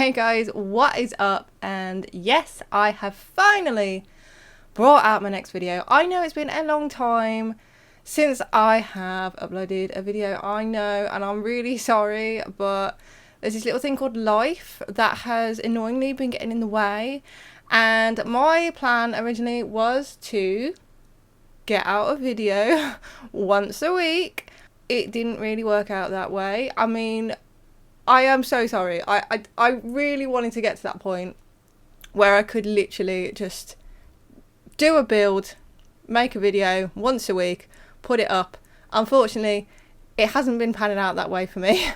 Hey guys, what is up? And yes, I have finally brought out my next video. I know it's been a long time since I have uploaded a video, I know, and I'm really sorry, but there's this little thing called life that has annoyingly been getting in the way, and my plan originally was to get out a video once a week. It didn't really work out that way. I mean, I am so sorry. I really wanted to get to that point where I could literally just do a build, make a video once a week, put it up. Unfortunately, it hasn't been panning out that way for me.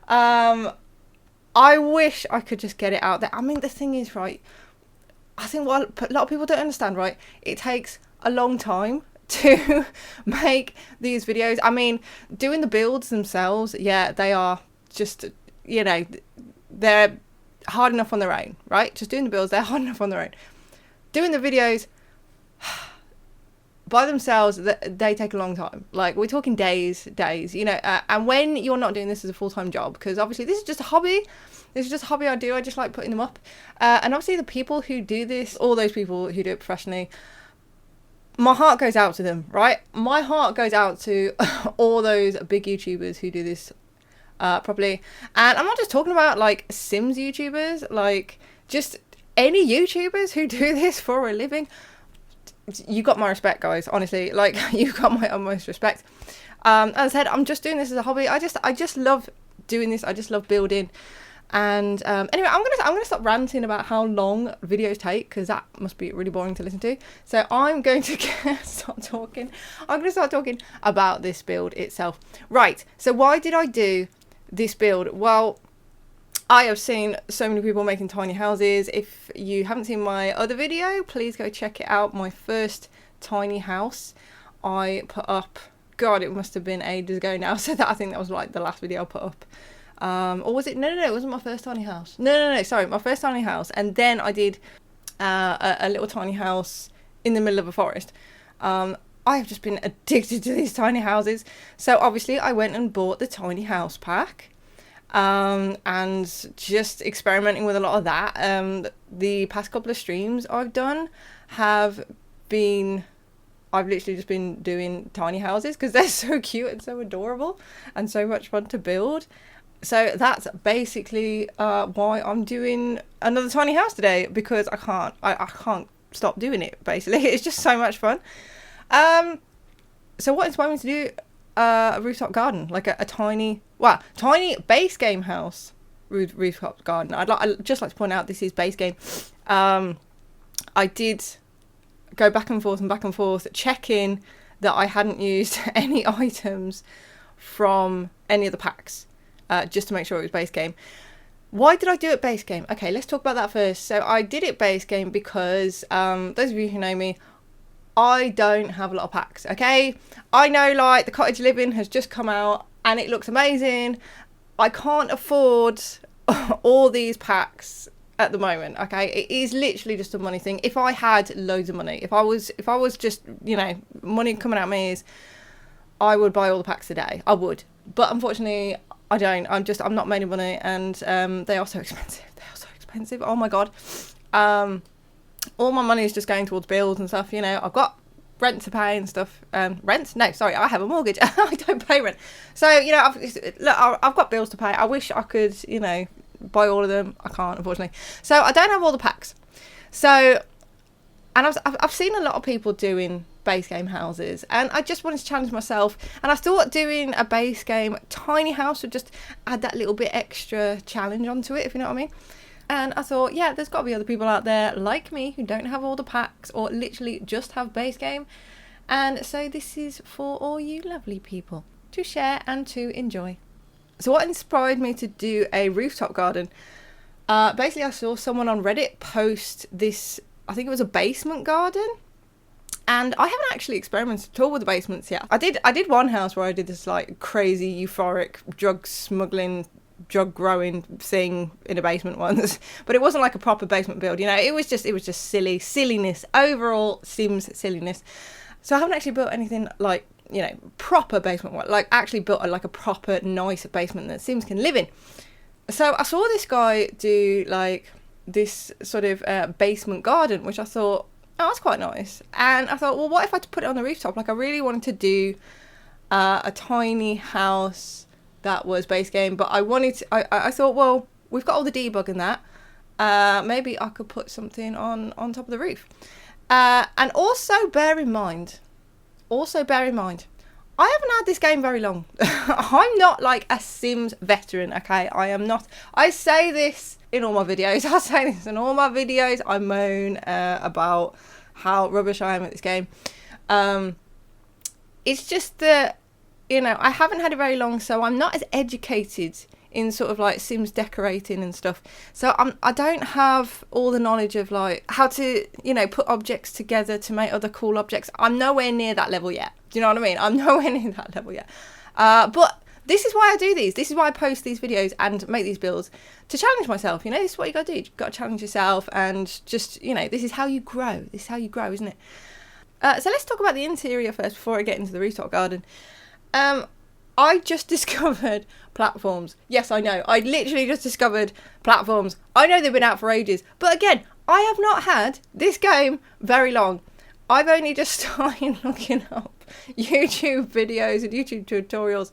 I wish I could just get it out there. I mean, the thing is, right, I think what a lot of people don't understand, right, it takes a long time to make these videos. I mean, doing the builds themselves, yeah, they are just, you know, they're hard enough on their own, right? Just doing the builds, they're hard enough on their own. Doing the videos by themselves, they take a long time. Like, we're talking days, you know, and when you're not doing this as a full-time job, because obviously this is just a hobby. This is just a hobby I do. I just like putting them up. And obviously the people who do this, all those people who do it professionally, my heart goes out to them, right? My heart goes out to all those big YouTubers who do this properly. And I'm not just talking about like Sims YouTubers, like just any YouTubers who do this for a living. You got my respect, guys, honestly. Like, you got my utmost respect. As I said, I'm just doing this as a hobby. I just love doing this. I just love building. And anyway, I'm gonna stop ranting about how long videos take, because that must be really boring to listen to. So I'm going to start talking. I'm going to start talking about this build itself. Right. So why did I do this build? Well, I have seen so many people making tiny houses. If you haven't seen my other video, please go check it out. My first tiny house I put up. God, it must have been ages ago now. So I think that was like the last video I put up. Or was it? No, it wasn't my first tiny house. No, sorry, my first tiny house. And then I did a little tiny house in the middle of a forest. I have just been addicted to these tiny houses. So obviously I went and bought the tiny house pack. And just experimenting with a lot of that. The past couple of streams I've done have been, I've literally just been doing tiny houses because they're so cute and so adorable and so much fun to build. So that's basically why I'm doing another tiny house today, because I can't stop doing it, basically. It's just so much fun. So what inspired me to do a rooftop garden, like a tiny base game house rooftop garden. I'd just like to point out this is base game. I did go back and forth checking that I hadn't used any items from any of the packs, just to make sure it was base game. Why did I do it base game? Okay, let's talk about that first. So I did it base game because those of you who know me, I don't have a lot of packs, okay? I know, like, the cottage living has just come out and it looks amazing. I can't afford all these packs at the moment, okay? It is literally just a money thing. If I had loads of money, if I was just, you know, money coming out my ears, I would buy all the packs today. I would. But unfortunately, I don't. I'm not made of money, and they are so expensive. They are so expensive. Oh my God. All my money is just going towards bills and stuff, you know. I've got rent to pay and stuff. Rent? No, sorry, I have a mortgage. I don't pay rent. So, you know, I've got bills to pay. I wish I could, you know, buy all of them. I can't, unfortunately. So I don't have all the packs. So, and I've seen a lot of people doing base game houses, and I just wanted to challenge myself. And I thought doing a base game tiny house would just add that little bit extra challenge onto it, if you know what I mean. And I thought, yeah, there's got to be other people out there like me who don't have all the packs or literally just have base game. And so this is for all you lovely people to share and to enjoy. So what inspired me to do a rooftop garden? Basically, I saw someone on Reddit post this, I think it was a basement garden. And I haven't actually experimented at all with the basements yet. I did one house where I did this like crazy euphoric drug smuggling, drug growing thing in a basement once, but it wasn't like a proper basement build, you know. It was just silliness, overall Sims silliness. So I haven't actually built anything like, you know, proper basement, like actually built like a proper nice basement that Sims can live in. So I saw this guy do like this sort of basement garden, which I thought, oh, that's quite nice. And I thought, well, what if I put it on the rooftop? Like, I really wanted to do a tiny house that was base game, but I thought, well, we've got all the debug and that. Maybe I could put something on top of the roof. And also bear in mind, I haven't had this game very long. I'm not like a Sims veteran, okay? I am not. I say this in all my videos. I moan about how rubbish I am at this game. It's just that, you know, I haven't had it very long, so I'm not as educated in sort of like Sims decorating and stuff. So I don't have all the knowledge of like how to, you know, put objects together to make other cool objects. I'm nowhere near that level yet. Do you know what I mean? I'm nowhere near that level yet. But this is why I do these. This is why I post these videos and make these builds, to challenge myself. You know, this is what you got to do. You've got to challenge yourself, and just, you know, this is how you grow. This is how you grow, isn't it? So let's talk about the interior first before I get into the rooftop garden. I just discovered platforms. Yes, I know. I literally just discovered platforms. I know they've been out for ages. But again, I have not had this game very long. I've only just started looking up YouTube videos and YouTube tutorials,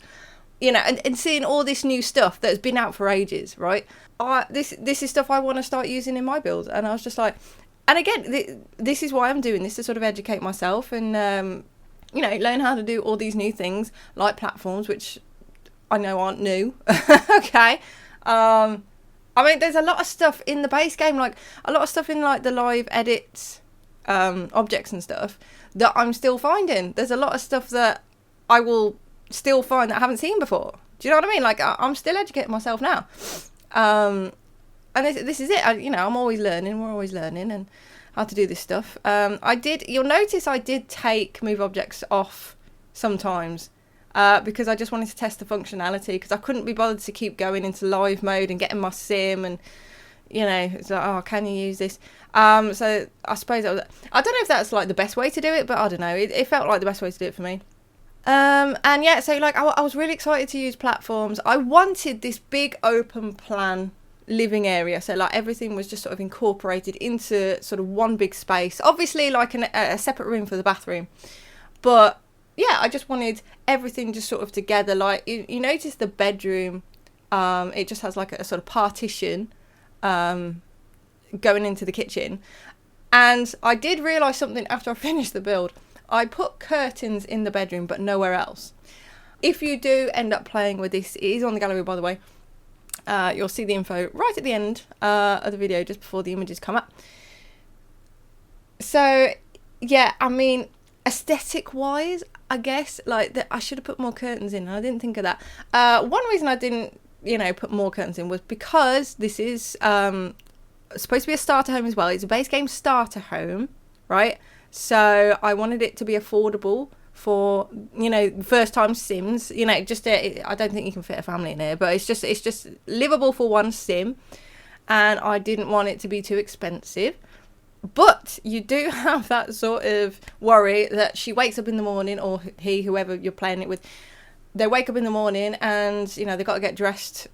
you know, and seeing all this new stuff that's been out for ages, right? This is stuff I want to start using in my build. And I was just like, and again, this is why I'm doing this, to sort of educate myself and, you know, learn how to do all these new things like platforms, which I know aren't new. Okay. I mean, there's a lot of stuff in the base game, like a lot of stuff in like the live edits, objects and stuff that I'm still finding. There's a lot of stuff that I will still find that I haven't seen before. Do you know what I mean? Like I'm still educating myself now. And this is it. You know, I'm always learning. We're always learning and how to do this stuff. You'll notice I did take move objects off sometimes because I just wanted to test the functionality, because I couldn't be bothered to keep going into live mode and getting my sim, and, you know, it's like, oh, can you use this? So I suppose I don't know if that's like the best way to do it, but I don't know. It felt like the best way to do it for me. And yeah, so like I was really excited to use platforms. I wanted this big open plan living area, so like everything was just sort of incorporated into sort of one big space, obviously like a separate room for the bathroom, but yeah, I just wanted everything just sort of together. Like you notice the bedroom, it just has like a sort of partition going into the kitchen. And I did realise something after I finished the build. I put curtains in the bedroom but nowhere else. If you do end up playing with this, it is on the gallery, by the way. You'll see the info right at the end of the video, just before the images come up. So yeah, I mean, aesthetic wise, I guess like I should have put more curtains in. I didn't think of that. One reason I didn't, you know, put more curtains in was because this is supposed to be a starter home as well. It's a base game starter home, right? So I wanted it to be affordable for, you know, first time Sims. You know, just I don't think you can fit a family in here, but it's just livable for one Sim, and I didn't want it to be too expensive. But you do have that sort of worry that she wakes up in the morning, or he, whoever you're playing it with, they wake up in the morning and, you know, they've got to get dressed,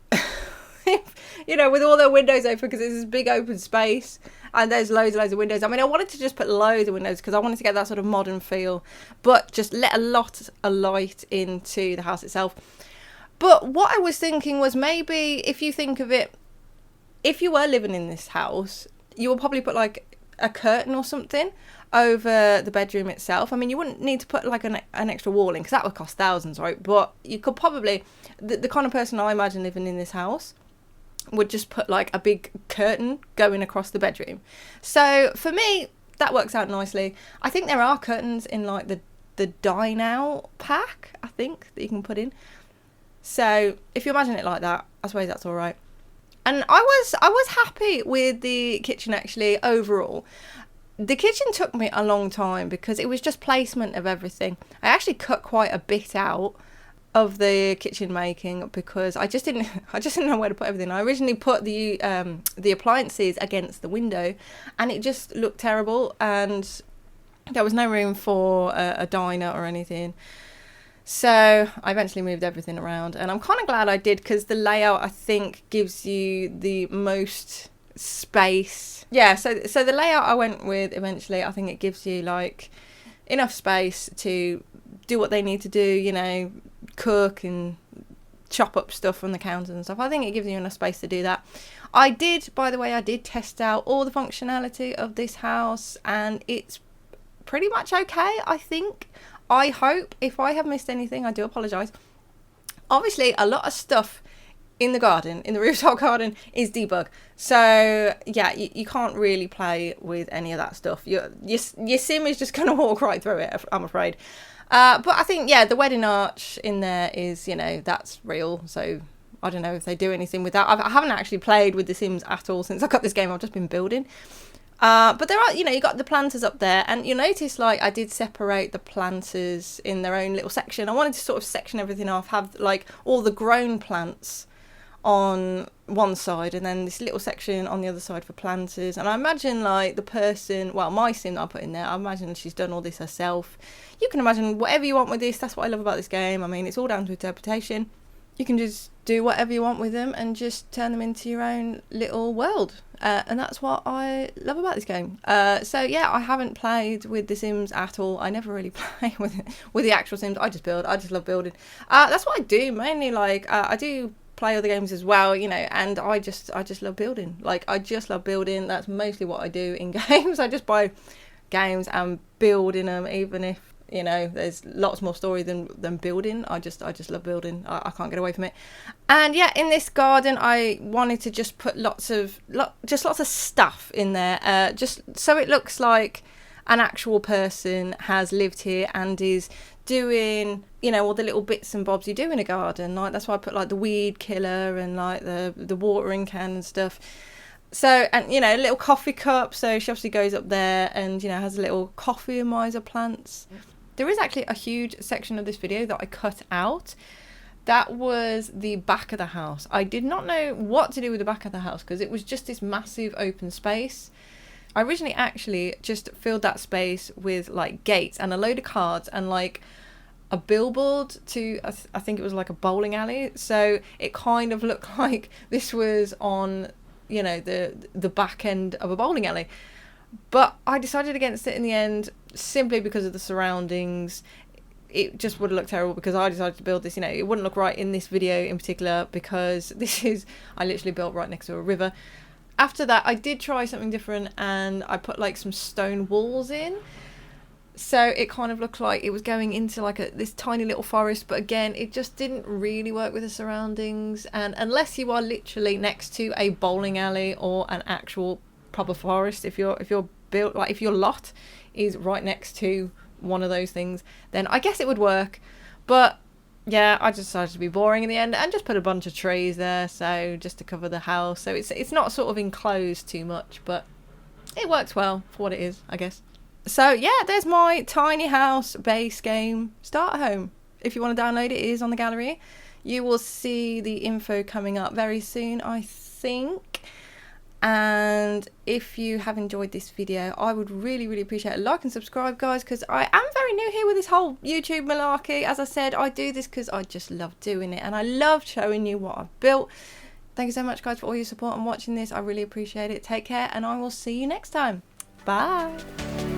you know, with all their windows open, because it's this big open space and there's loads and loads of windows. I mean, I wanted to just put loads of windows because I wanted to get that sort of modern feel, but just let a lot of light into the house itself. But what I was thinking was, maybe if you think of it, if you were living in this house, you will probably put like a curtain or something over the bedroom itself. I mean, you wouldn't need to put like an extra wall in, because that would cost thousands, right? But you could probably, the kind of person I imagine living in this house would just put like a big curtain going across the bedroom. So for me, that works out nicely. I think there are curtains in like the dine out pack, I think, that you can put in. So if you imagine it like that, I suppose that's all right. And I was happy with the kitchen, actually, overall. The kitchen took me a long time because it was just placement of everything. I actually cut quite a bit out of the kitchen making because I just didn't know where to put everything. I originally put the appliances against the window, and it just looked terrible, and there was no room for a diner or anything. So I eventually moved everything around, and I'm kind of glad I did, because the layout, I think, gives you the most space. Yeah, so the layout I went with eventually, I think it gives you like enough space to do what they need to do, you know, cook and chop up stuff from the counter and stuff. I think it gives you enough space to do that. I did, by the way, I did test out all the functionality of this house, and it's pretty much okay, I think. I hope. If I have missed anything, I do apologise. Obviously, a lot of stuff in the garden, in the rooftop garden, is debug. So yeah, you can't really play with any of that stuff. Your sim is just going to walk right through it, I'm afraid. But I think, yeah, the wedding arch in there is, you know, that's real. So I don't know if they do anything with that. I haven't actually played with The Sims at all since I got this game. I've just been building. But there are, you know, you got the planters up there, and you'll notice, like, I did separate the planters in their own little section. I wanted to sort of section everything off, have like all the grown plants on one side and then this little section on the other side for planters. And I imagine, like, the person, well, my sim that I put in there, I imagine she's done all this herself. You can imagine whatever you want with this. That's what I love about this game. I mean, it's all down to interpretation. You can just do whatever you want with them and just turn them into your own little world. And that's what I love about this game. So yeah, I haven't played with The Sims at all. I never really play with the actual Sims. I just build. I just love building. That's what I do mainly. Like, I do play other games as well, you know, and I just love building. Like, I just love building. That's mostly what I do in games. I just buy games and build in them, even if, you know, there's lots more story than building. I just love building. I can't get away from it. And yeah, in this garden, I wanted to just put lots of stuff in there, just so it looks like an actual person has lived here and is doing, you know, all the little bits and bobs you do in a garden. Like, that's why I put like the weed killer and like the watering can and stuff. So, and, you know, a little coffee cup. So she obviously goes up there and, you know, has a little coffee miser plants. There is actually a huge section of this video that I cut out. That was the back of the house. I did not know what to do with the back of the house because it was just this massive open space. I originally actually just filled that space with like gates and a load of cards and like a billboard to, I think it was like a bowling alley. So it kind of looked like this was on, you know, the back end of a bowling alley. But I decided against it in the end simply because of the surroundings. It just would have looked terrible because I decided to build this, you know, it wouldn't look right in this video in particular because I literally built right next to a river. After that, I did try something different and I put like some stone walls in. So it kind of looked like it was going into like this tiny little forest, but again, it just didn't really work with the surroundings. And unless you are literally next to a bowling alley or an actual proper forest, if your lot is right next to one of those things, then I guess it would work. But yeah, I just decided to be boring in the end and just put a bunch of trees there, so just to cover the house. So it's not sort of enclosed too much, but it works well for what it is, I guess. So yeah, there's my tiny house base game starter home. If you want to download it, it is on the gallery. You will see the info coming up very soon, I think. And if you have enjoyed this video, I would really, really appreciate a like and subscribe, guys, because I am very new here with this whole YouTube malarkey. As I said, I do this because I just love doing it and I love showing you what I've built. Thank you so much, guys, for all your support and watching this. I really appreciate it. Take care and I will see you next time. Bye.